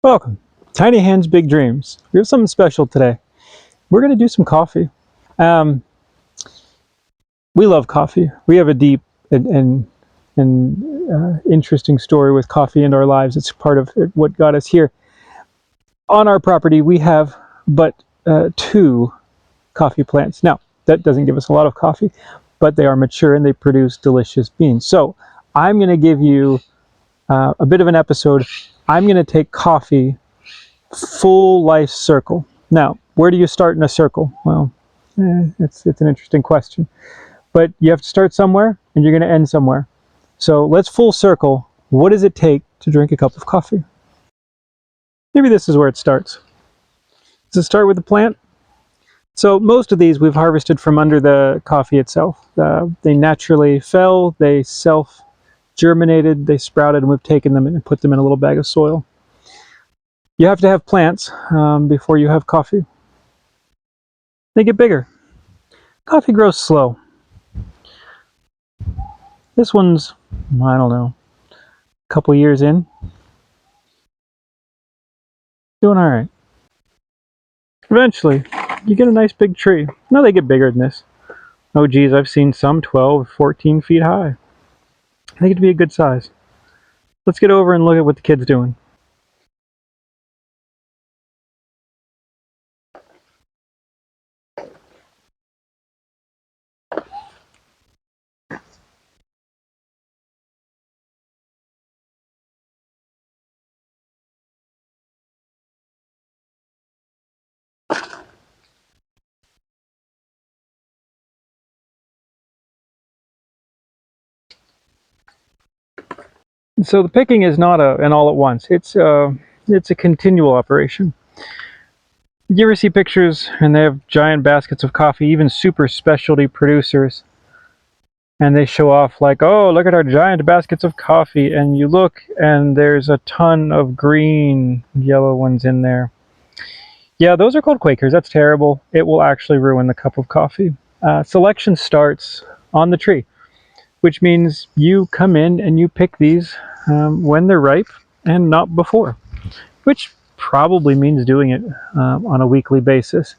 Welcome. Tiny Hands, Big Dreams. We have something special today. We're going to do some coffee. We love coffee. We have a deep and interesting story with coffee in our lives. It's part of what got us here. On our property, we have but 2 coffee plants. Now, that doesn't give us a lot of coffee, but they are mature and they produce delicious beans. So I'm going to give you a bit of an episode. I'm going to take coffee full life circle. Now, where do you start in a circle? Well, it's an interesting question. But you have to start somewhere and you're going to end somewhere. So let's full circle. What does it take to drink a cup of coffee? Maybe this is where it starts. Does it start with the plant? So most of these we've harvested from under the coffee itself. They naturally fell, they self-germinated, they sprouted, and we've taken them and put them in a little bag of soil. You have to have plants before you have coffee. They get bigger. Coffee grows slow. This one's, I don't know, a couple years in. Doing all right. Eventually, you get a nice big tree. Now they get bigger than this. Oh geez, I've seen some 12, 14 feet high. I think it'd be a good size. Let's get over and look at what the kid's doing. So the picking is not an all at once. It's a continual operation. You ever see pictures and they have giant baskets of coffee, even super specialty producers, and they show off like, oh, look at our giant baskets of coffee, and you look and there's a ton of green, yellow ones in there. Yeah, those are called Quakers. That's terrible. It will actually ruin the cup of coffee. Selection starts on the tree, which means you come in and you pick these when they're ripe and not before, which probably means doing it on a weekly basis.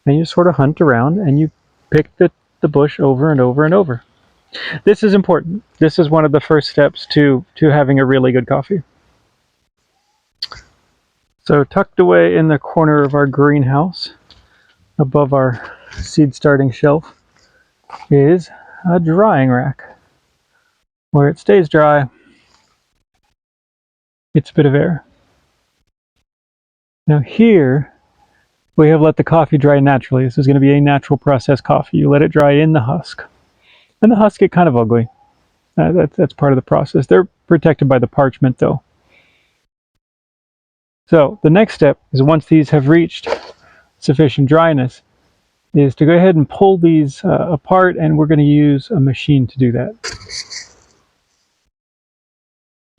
And you sort of hunt around and you pick the bush over and over and over. This is important. This is one of the first steps to having a really good coffee. So tucked away in the corner of our greenhouse, above our seed starting shelf, is a drying rack where it stays dry. It's a bit of air. Now here we have let the coffee dry naturally. This is going to be a natural process coffee. You let it dry in the husk. And the husks get kind of ugly. That's part of the process. They're protected by the parchment though. So the next step is, once these have reached sufficient dryness, is to go ahead and pull these apart, and we're going to use a machine to do that.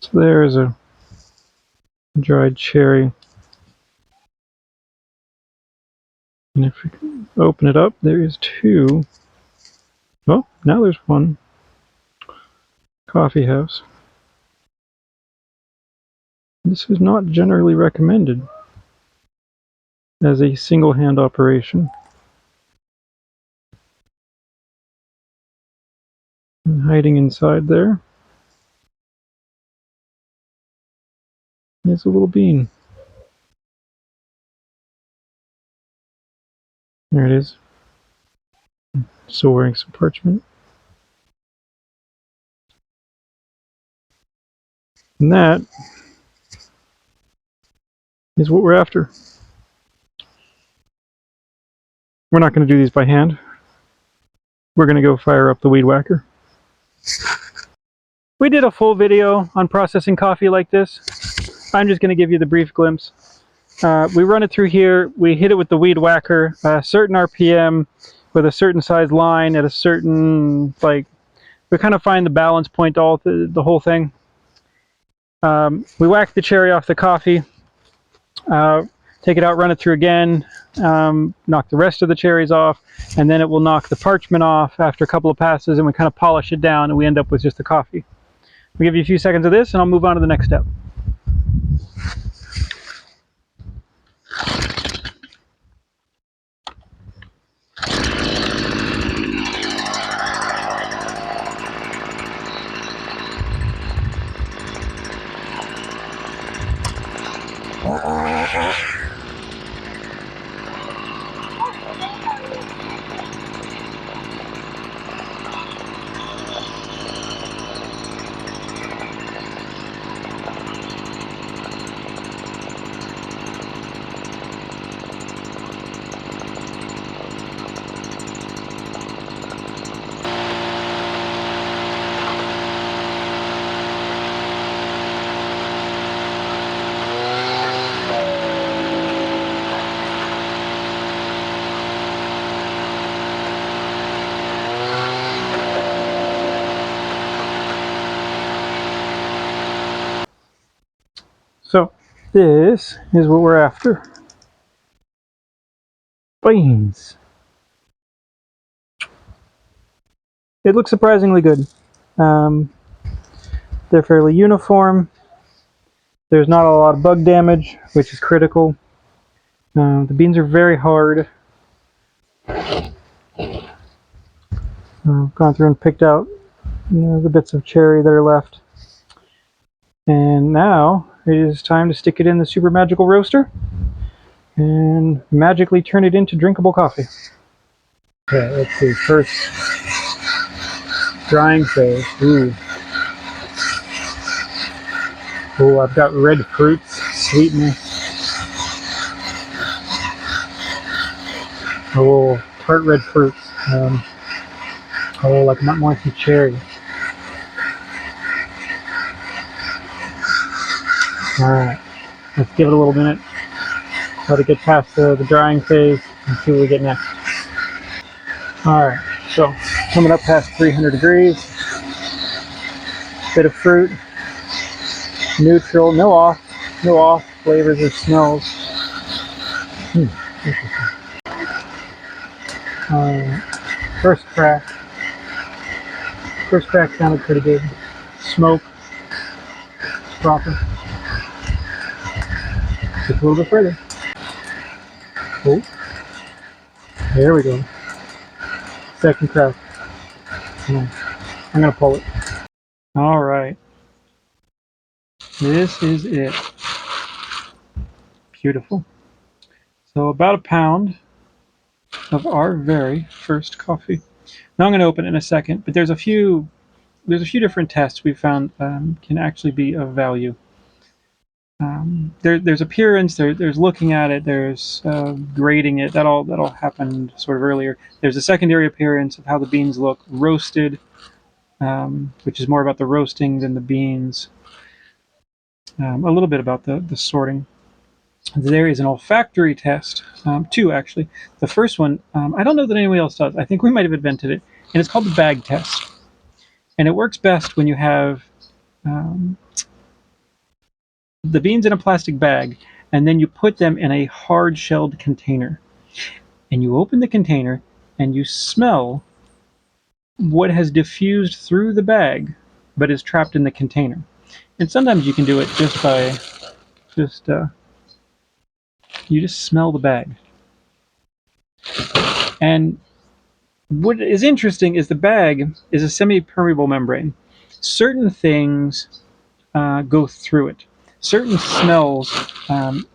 So there's a dried cherry. And if we can open it up, there is 2. Oh, now there's 1 coffee house. This is not generally recommended as a single hand operation. And hiding inside there is a little bean. There it is. Still wearing some parchment. And that is what we're after. We're not going to do these by hand. We're going to go fire up the weed whacker. We did a full video on processing coffee like this. I'm just going to give you the brief glimpse. We run it through here. We hit it with the weed whacker, a certain RPM with a certain size line at a certain, we kind of find the balance point to the whole thing. We whack the cherry off the coffee, take it out, run it through again, knock the rest of the cherries off, and then it will knock the parchment off after a couple of passes, and we kind of polish it down, and we end up with just the coffee. We'll give you a few seconds of this, and I'll move on to the next step. So this is what we're after. Beans. It looks surprisingly good. Um, they're fairly uniform. There's not a lot of bug damage, which is critical. The beans are very hard. I've gone through and picked out the bits of cherry that are left. And now it is time to stick it in the super magical roaster and magically turn it into drinkable coffee. Okay, let's see. First, drying phase. Ooh. Oh, I've got red fruits sweetening. Oh, tart red fruits. Like I want some cherry. All right, let's give it a little minute. Let it get past the drying phase and see what we get next. All right, so coming up past 300 degrees. Bit of fruit, neutral, no off flavors or smells. First crack. First crack sounded pretty good. Smoke, proper. Just a little bit further. Oh, there we go. Second crack. I'm gonna pull it. All right. This is it. Beautiful. So about a pound of our very first coffee. Now I'm going to open it in a second, but there's a few different tests we found can actually be of value. There's appearance, there's looking at it, there's grading it. That all happened sort of earlier. There's a secondary appearance of how the beans look roasted, which is more about the roasting than the beans. A little bit about the sorting. There is an olfactory test, two actually. The first one, I don't know that anyone else does. I think we might have invented it, and it's called the bag test. And it works best when you have the beans in a plastic bag, and then you put them in a hard-shelled container. And you open the container, and you smell what has diffused through the bag, but is trapped in the container. And sometimes you can do it just by you just smell the bag. And what is interesting is the bag is a semi-permeable membrane. Certain things go through it. Certain smells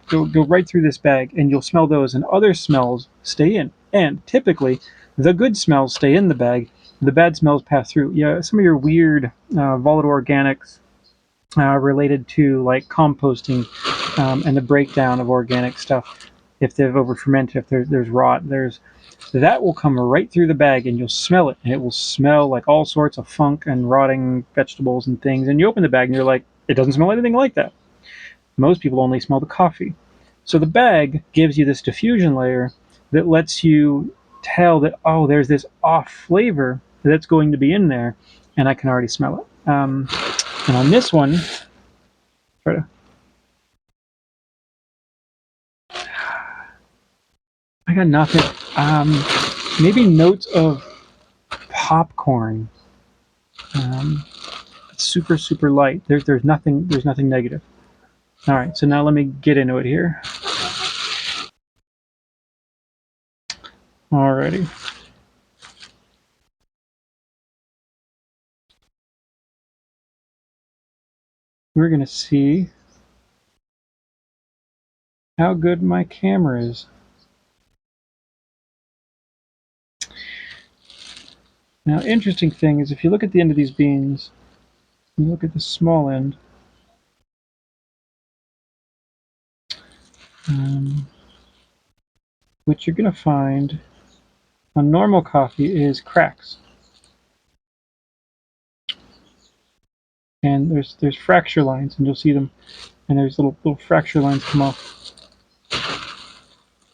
go right through this bag, and you'll smell those, and other smells stay in. And typically, the good smells stay in the bag, the bad smells pass through. Yeah, some of your weird volatile organics related to like composting and the breakdown of organic stuff. If they've over fermented, if there's rot, that will come right through the bag, and you'll smell it, and it will smell like all sorts of funk and rotting vegetables and things. And you open the bag, and you're like, it doesn't smell anything like that. Most people only smell the coffee. So the bag gives you this diffusion layer that lets you tell that, oh, there's this off flavor that's going to be in there, and I can already smell it. And on this one, try to, I got nothing. Maybe notes of popcorn. It's super light. There's nothing negative. All right, so now let me get into it here. Alrighty. We're gonna see how good my camera is. Now, interesting thing is if you look at the end of these beans, you look at the small end, what you're going to find on normal coffee is cracks. And there's fracture lines, and you'll see them, and there's little fracture lines come off.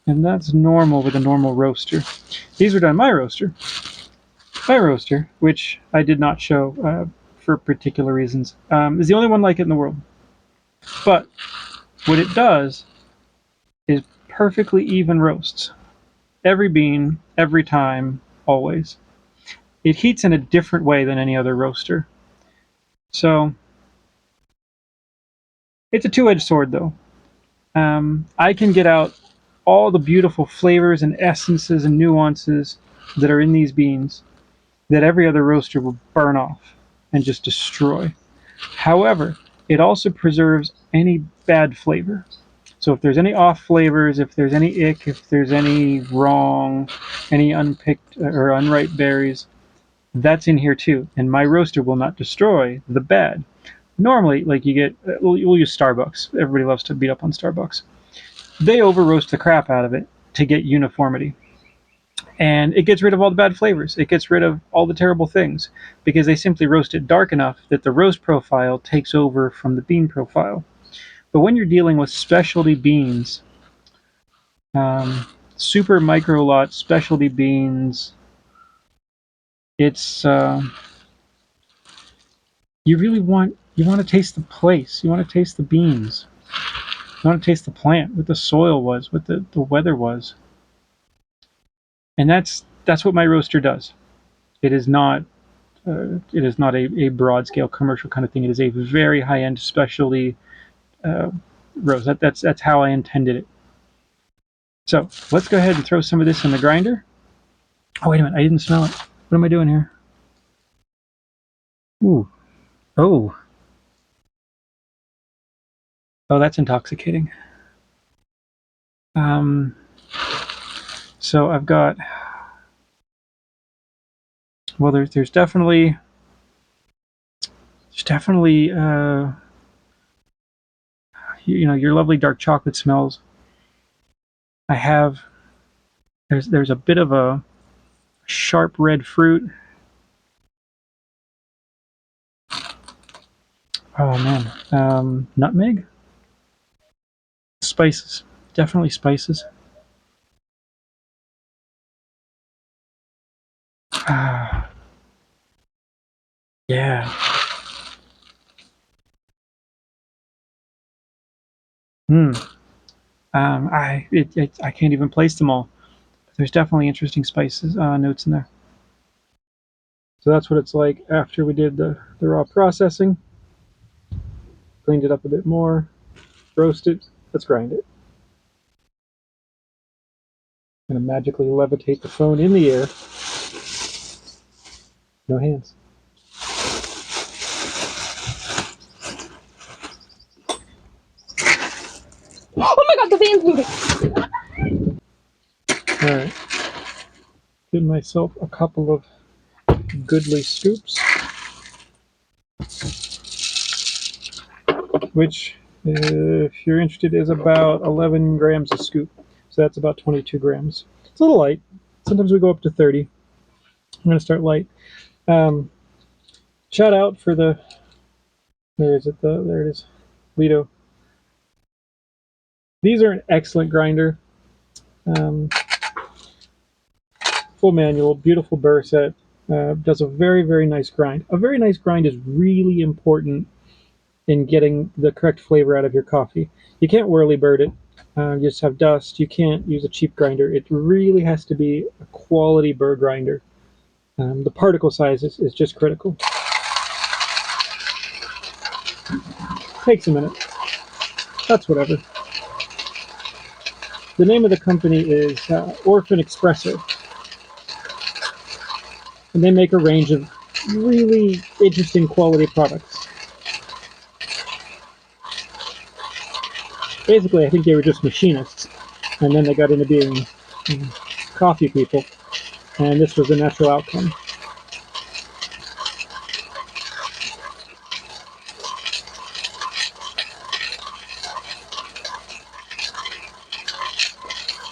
And that's normal with a normal roaster. These are done my roaster. My roaster, which I did not show for particular reasons, is the only one like it in the world. But what it does is perfectly even roasts. Every bean, every time, always. It heats in a different way than any other roaster. So it's a two-edged sword, though. I can get out all the beautiful flavors and essences and nuances that are in these beans that every other roaster will burn off and just destroy. However, it also preserves any bad flavor. So if there's any off flavors, if there's any ick, if there's any wrong, any unpicked or unripe berries, that's in here too. And my roaster will not destroy the bad. Normally, like you get, we'll use Starbucks. Everybody loves to beat up on Starbucks. They over roast the crap out of it to get uniformity. And it gets rid of all the bad flavors. It gets rid of all the terrible things because they simply roast it dark enough that the roast profile takes over from the bean profile. But when you're dealing with specialty beans, super micro lot specialty beans, it's you want to taste the place. You want to taste the beans. You want to taste the plant, what the soil was, what the weather was. And that's what my roaster does. It is not a broad scale commercial kind of thing. It is a very high end specialty roast. That's how I intended it. So let's go ahead and throw some of this in the grinder. Oh wait a minute, I didn't smell it. What am I doing here? Ooh, oh, that's intoxicating. So I've got. Well, there's definitely your lovely dark chocolate smells. I have there's a bit of a sharp red fruit. Oh man, nutmeg, spices, definitely spices. Yeah. Hmm. I can't even place them all. There's definitely interesting spices notes in there. So that's what it's like after we did the raw processing. Cleaned it up a bit more, roast it. Let's grind it. I'm gonna magically levitate the phone in the air. No hands. Oh my god, the van's moving! Alright. Give myself a couple of goodly scoops. Which, if you're interested, is about 11 grams a scoop. So that's about 22 grams. It's a little light. Sometimes we go up to 30. I'm going to start light. Shout out for the. There it is. Lido. These are an excellent grinder. Full manual, beautiful burr set. Does a very, very nice grind. A very nice grind is really important in getting the correct flavor out of your coffee. You can't whirly bird it. You just have dust. You can't use a cheap grinder. It really has to be a quality burr grinder. The particle size is just critical. Takes a minute. That's whatever. The name of the company is Orphan Espresso. And they make a range of really interesting quality products. Basically, I think they were just machinists, and then they got into being coffee people, and this was the natural outcome.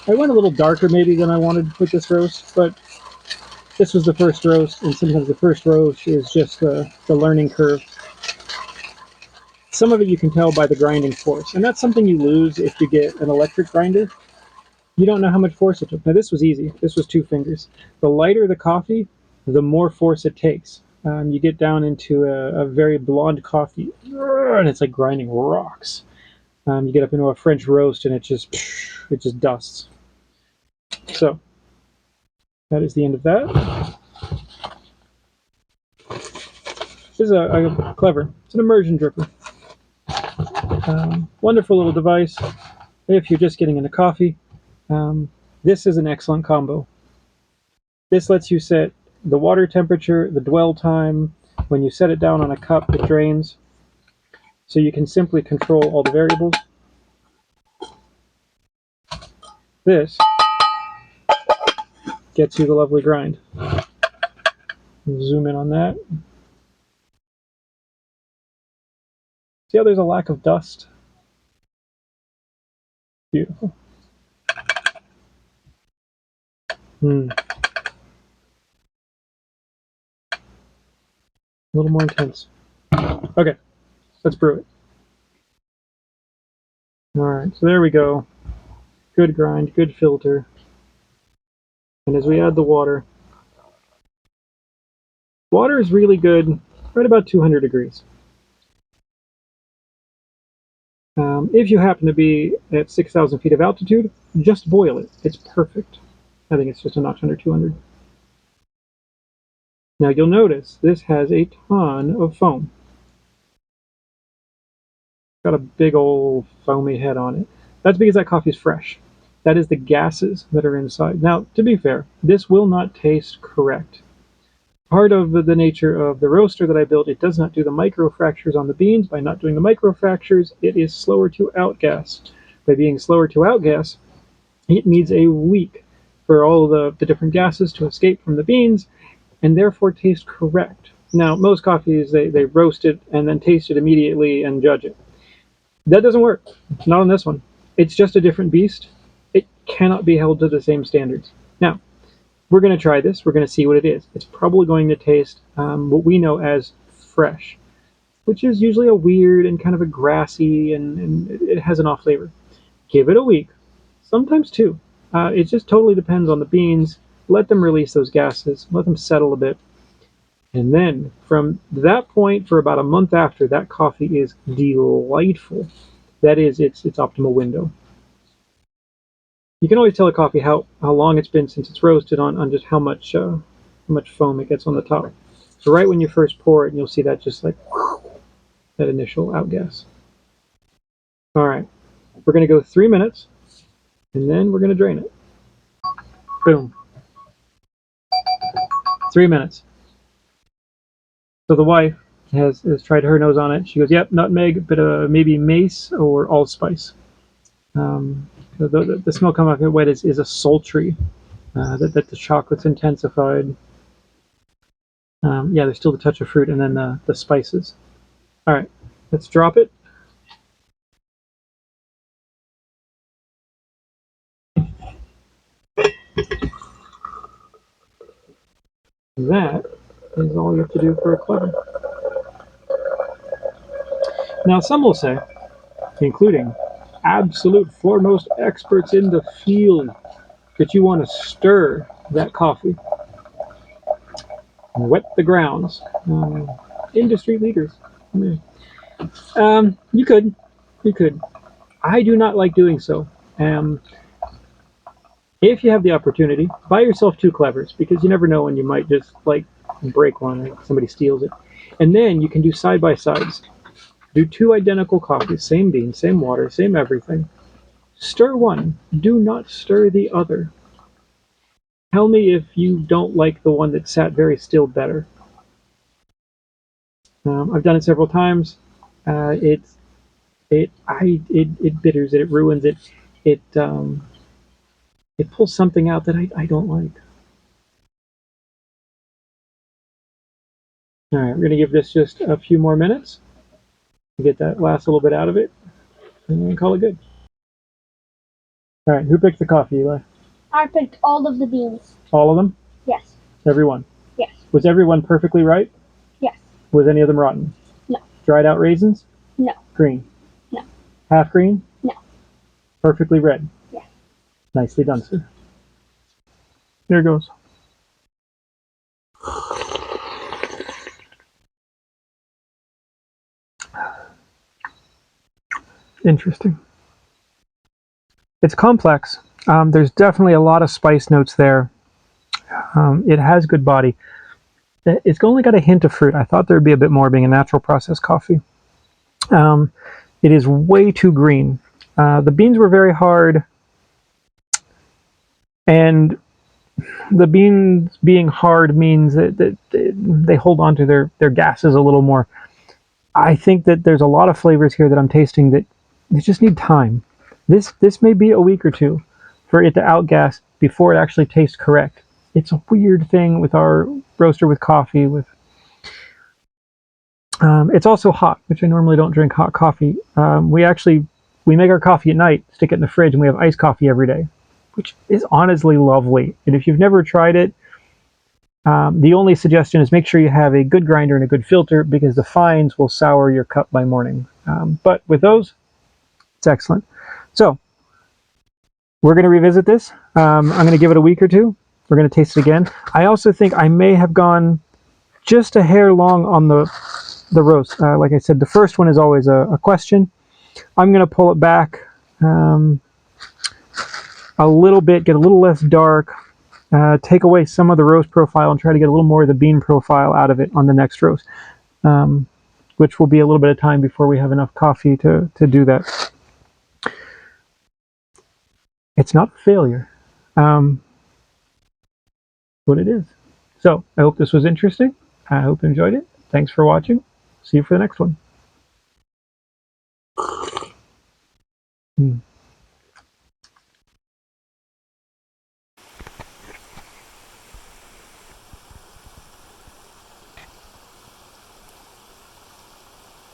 I went a little darker maybe than I wanted with this roast, but this was the first roast, and sometimes the first roast is just the learning curve. Some of it you can tell by the grinding force, and that's something you lose if you get an electric grinder. You don't know how much force it took. Now this was easy. This was 2 fingers. The lighter the coffee, the more force it takes. You get down into a very blonde coffee, and it's like grinding rocks. You get up into a French roast, and it just dusts. So that is the end of that. This is a clever. It's an immersion dripper. Wonderful little device if you're just getting into coffee. This is an excellent combo. This lets you set the water temperature, the dwell time. When you set it down on a cup, it drains. So you can simply control all the variables. This gets you the lovely grind. Zoom in on that. See how there's a lack of dust? Beautiful. A little more intense. Okay, let's brew it. All right, so there we go. Good grind, good filter. And as we add the water, water is really good right about 200 degrees. If you happen to be at 6,000 feet of altitude, just boil it. It's perfect. I think it's just a notch under 200. Now you'll notice this has a ton of foam. Got a big old foamy head on it. That's because that coffee is fresh. That is the gases that are inside. Now, to be fair, this will not taste correct. Part of the nature of the roaster that I built, it does not do the microfractures on the beans. By not doing the microfractures, it is slower to outgas. By being slower to outgas, it needs a week for all the different gases to escape from the beans and therefore taste correct. Now, most coffees, they roast it and then taste it immediately and judge it. That doesn't work. Not on this one. It's just a different beast. It cannot be held to the same standards. Now, we're going to try this. We're going to see what it is. It's probably going to taste what we know as fresh, which is usually a weird and kind of a grassy, and it has an off flavor. Give it a week, sometimes 2. It just totally depends on the beans. Let them release those gases. Let them settle a bit. And then from that point, for about a month after, that coffee is delightful. That is its optimal window. You can always tell a coffee how long it's been since it's roasted on just how much foam it gets on the top. So right when you first pour it, you'll see that just like that initial outgas. All right, we're going to go 3 minutes, and then we're going to drain it. Boom. 3 minutes. So the wife has tried her nose on it. She goes, "Yep, nutmeg, bit of maybe mace or allspice." The smell coming off it wet is a sultry, that the chocolate's intensified. Yeah, there's still the touch of fruit, and then the spices. All right, let's drop it. That is all you have to do for a clever. Now, some will say, including absolute foremost experts in the field, that you want to stir that coffee and wet the grounds. Industry leaders. You could. I do not like doing so. If you have the opportunity, buy yourself 2 clevers, because you never know when you might just like break one or somebody steals it. And then you can do side by sides. Do 2 identical coffees, same beans, same water, same everything. Stir one. Do not stir the other. Tell me if you don't like the one that sat very still better. I've done it several times. It's It bitters it. It ruins it. It pulls something out that I don't like. All right, we're gonna give this just a few more minutes to get that last little bit out of it, and then call it good. All right, who picked the coffee, Eli? I picked all of the beans. All of them? Yes. Everyone? Yes. Was everyone perfectly ripe? Yes. Was any of them rotten? No. Dried out raisins? No. Green? No. Half green? No. Perfectly red? Yes. Nicely done, sir. There it goes. Interesting. It's complex. There's definitely a lot of spice notes there. It has good body. It's only got a hint of fruit. I thought there would be a bit more being a natural processed coffee. It is way too green. The beans were very hard, and the beans being hard means that they hold on to their gases a little more. I think that there's a lot of flavors here that I'm tasting that they just need time. This may be a week or two for it to outgas before it actually tastes correct. It's a weird thing with our roaster with coffee. It's also hot, which I normally don't drink hot coffee. We make our coffee at night, stick it in the fridge, and we have iced coffee every day, which is honestly lovely. And if you've never tried it, the only suggestion is make sure you have a good grinder and a good filter because the fines will sour your cup by morning. But with those, it's excellent. So we're going to revisit this. I'm going to give it a week or two. We're going to taste it again. I also think I may have gone just a hair long on the roast. Like I said, the first one is always a question. I'm going to pull it back a little bit, get a little less dark, take away some of the roast profile and try to get a little more of the bean profile out of it on the next roast, which will be a little bit of time before we have enough coffee to do that. It's not a failure, but it is. So I hope this was interesting. I hope you enjoyed it. Thanks for watching. See you for the next one.